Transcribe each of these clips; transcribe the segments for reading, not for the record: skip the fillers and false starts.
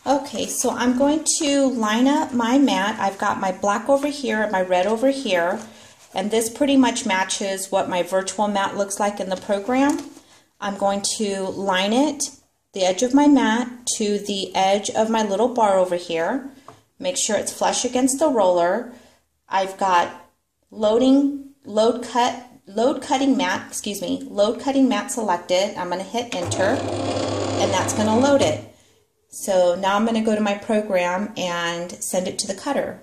Okay, so I'm going to line up my mat. I've got my black over here and my red over here, and this pretty much matches what my virtual mat looks like in the program. I'm going to line it, the edge of my mat, to the edge of my little bar over here. Make sure it's flush against the roller. I've got load cutting mat selected. I'm going to hit enter, and that's going to load it. So now I'm going to go to my program and send it to the cutter.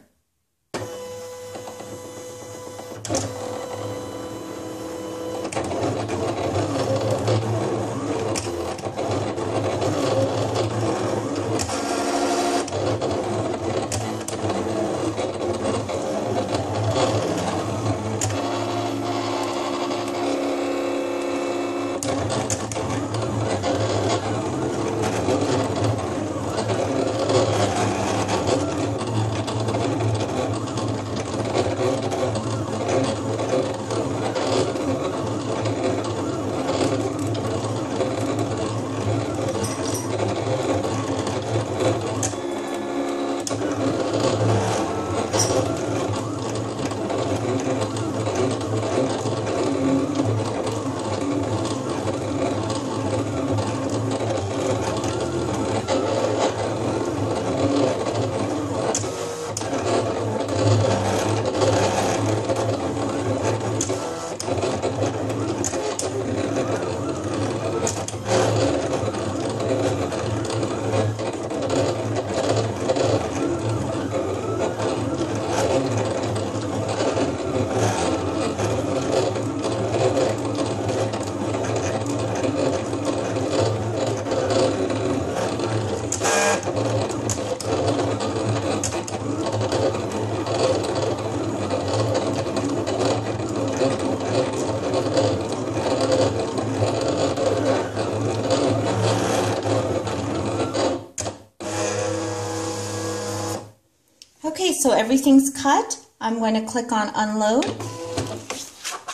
Okay, so everything's cut. I'm going to click on unload,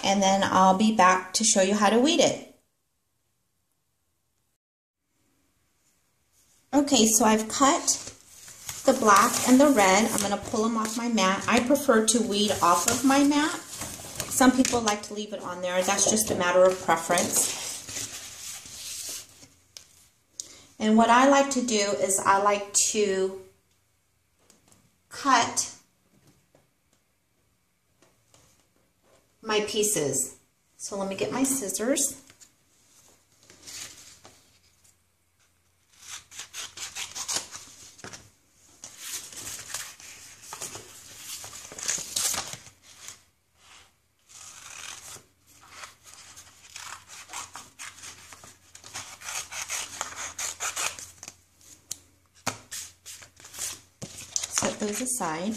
and then I'll be back to show you how to weed it. Okay, so I've cut the black and the red. I'm going to pull them off my mat. I prefer to weed off of my mat. Some people like to leave it on there. That's just a matter of preference. And what I like to do is I like to cut my pieces. So let me get my scissors. Set those aside.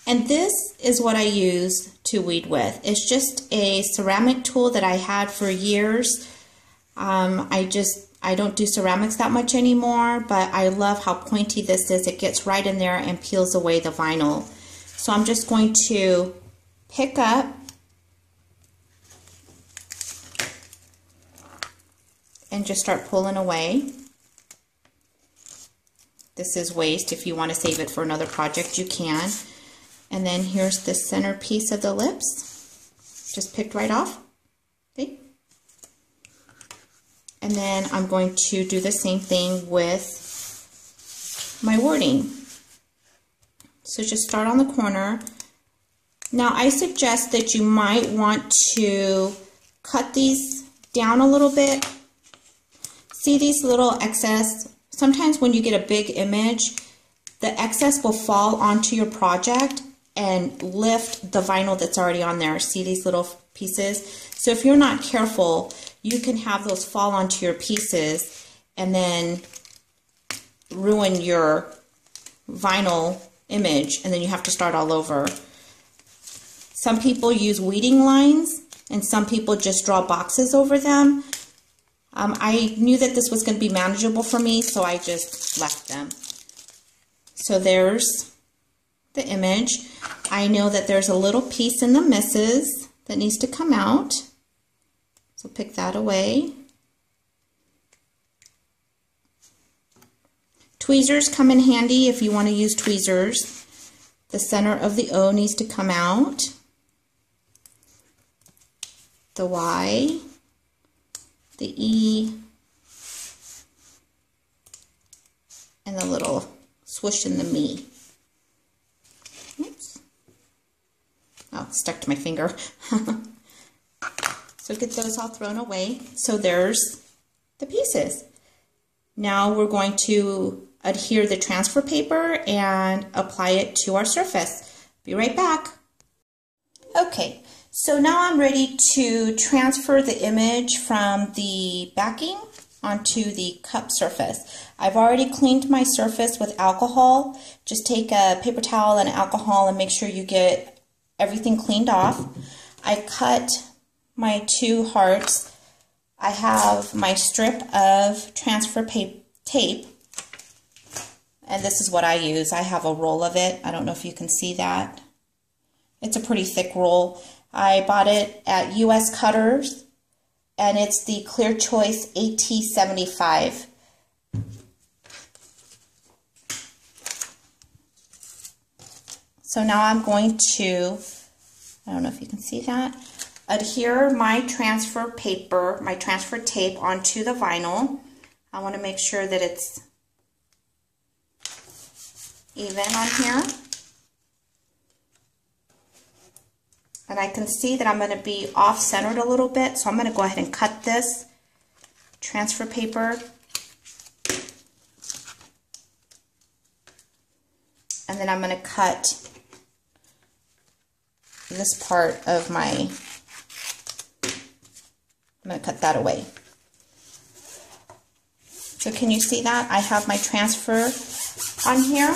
And this is what I use to weed with. It's just a ceramic tool that I had for years. I don't do ceramics that much anymore, but I love how pointy this is. It gets right in there and peels away the vinyl. So I'm just going to pick up and just start pulling away. This is waste. If you want to save it for another project, you can. And then here's the center piece of the lips, just picked right off. Okay. And then I'm going to do the same thing with my wording. So just start on the corner. Now I suggest that you might want to cut these down a little bit. See these little excess? Sometimes when you get a big image, the excess will fall onto your project and lift the vinyl that's already on there. See these little pieces? So if you're not careful, you can have those fall onto your pieces and then ruin your vinyl image, and then you have to start all over. Some people use weeding lines, and some people just draw boxes over them. I knew that this was going to be manageable for me, so I just left them. So there's the image. I know that there's a little piece in the misses that needs to come out. So pick that away. Tweezers come in handy if you want to use tweezers. The center of the O needs to come out. The Y, the E, and the little swoosh in the me. Oops. Oh, it stuck to my finger. So get those all thrown away. So there's the pieces. Now we're going to adhere the transfer paper and apply it to our surface. Be right back. Okay, so now I'm ready to transfer the image from the backing onto the cup surface. I've already cleaned my surface with alcohol. Just take a paper towel and alcohol and make sure you get everything cleaned off. I cut my 2 hearts. I have my strip of transfer tape, and this is what I use. I have a roll of it. I don't know if you can see that. It's a pretty thick roll. I bought it at US Cutters, and it's the Clear Choice AT75. So now I'm going to, I don't know if you can see that, adhere my transfer paper, my transfer tape onto the vinyl. I want to make sure that it's even on here. And I can see that I'm going to be off-centered a little bit, so I'm going to go ahead and cut this transfer paper. And then I'm going to cut this part of my, I'm going to cut that away. So can you see that? I have my transfer on here.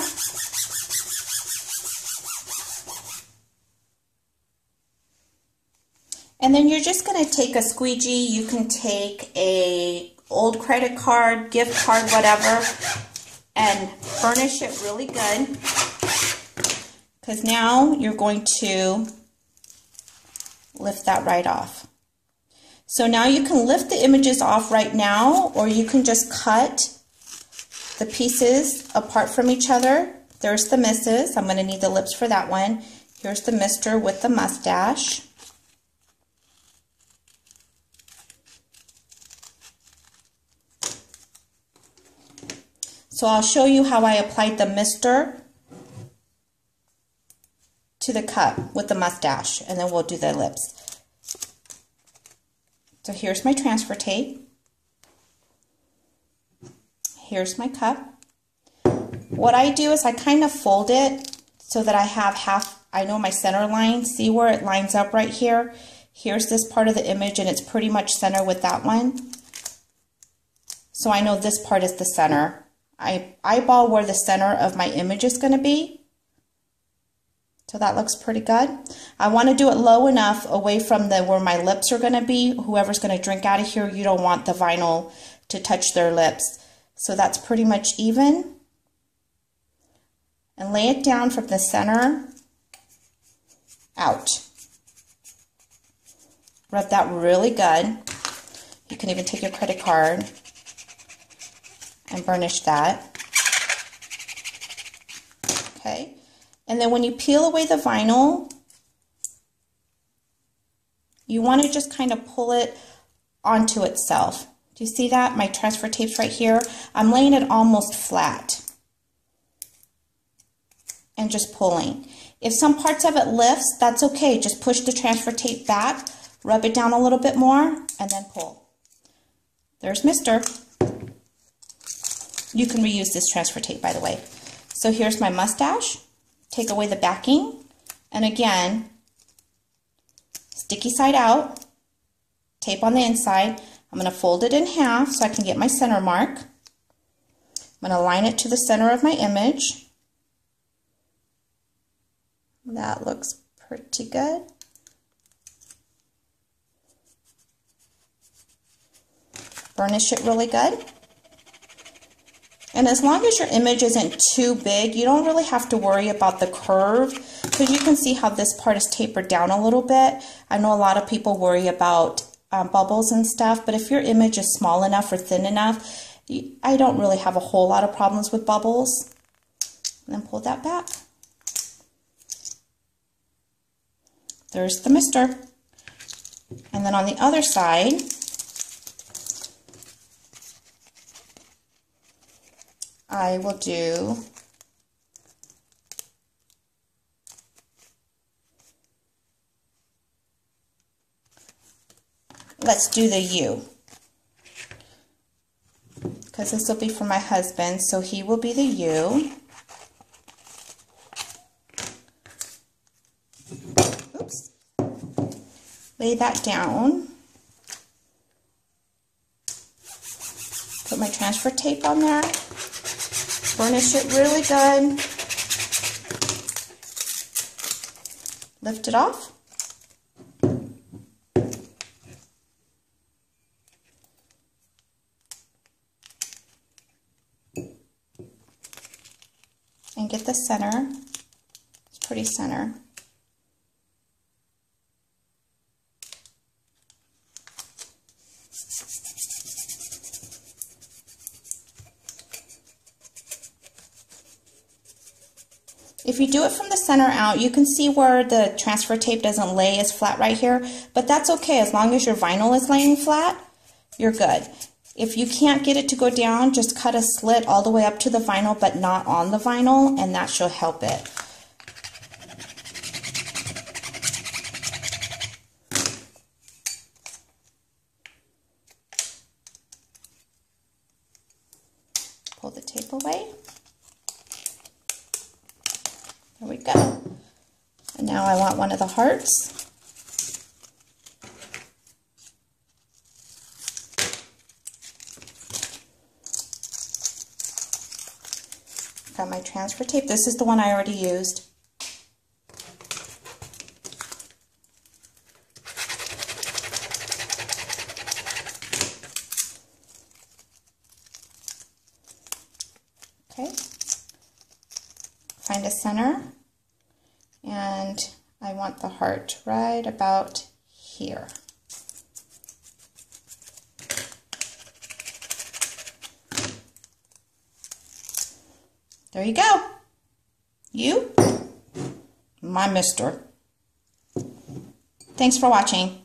And then you're just going to take a squeegee. You can take a old credit card, gift card, whatever, and burnish it really good. Because now you're going to lift that right off. So now you can lift the images off right now, or you can just cut the pieces apart from each other. There's the Mrs. I'm going to need the lips for that one. Here's the Mr. with the mustache. So I'll show you how I applied the Mr. to the cup with the mustache, and then we'll do the lips. So here's my transfer tape. Here's my cup. What I do is I kind of fold it so that I have half, I know my center line. See where it lines up right here? Here's this part of the image, and it's pretty much center with that one. So I know this part is the center. I eyeball where the center of my image is going to be. So that looks pretty good. I want to do it low enough away from where my lips are going to be. Whoever's going to drink out of here, you don't want the vinyl to touch their lips. So that's pretty much even. And lay it down from the center out. Rub that really good. You can even take your credit card and burnish that. Okay. And then when you peel away the vinyl, you want to just kind of pull it onto itself. Do you see that? My transfer tape's right here. I'm laying it almost flat and just pulling. If some parts of it lifts, that's okay. Just push the transfer tape back, rub it down a little bit more, and then pull. There's Mr. You can reuse this transfer tape, by the way. So here's my mustache. Take away the backing, and again, sticky side out, tape on the inside. I'm going to fold it in half so I can get my center mark. I'm going to line it to the center of my image. That looks pretty good. Burnish it really good. And as long as your image isn't too big, you don't really have to worry about the curve, because you can see how this part is tapered down a little bit. I know a lot of people worry about bubbles and stuff, but if your image is small enough or thin enough, I don't really have a whole lot of problems with bubbles. And then pull that back. There's the mister. And then on the other side, I will do let's do the U, because this will be for my husband, so he will be the U. Oops. Lay that down. Put my transfer tape on there. Burnish it really good. Lift it off. And get the center. It's pretty center. If you do it from the center out, you can see where the transfer tape doesn't lay as flat right here, but that's okay. As long as your vinyl is laying flat, you're good. If you can't get it to go down, just cut a slit all the way up to the vinyl, but not on the vinyl, and that should help it. Pull the tape away. There we go. And now I want one of the hearts. Got my transfer tape. This is the one I already used. Okay. Find a center, and I want the heart right about here. There you go. You, my mister. Thanks for watching.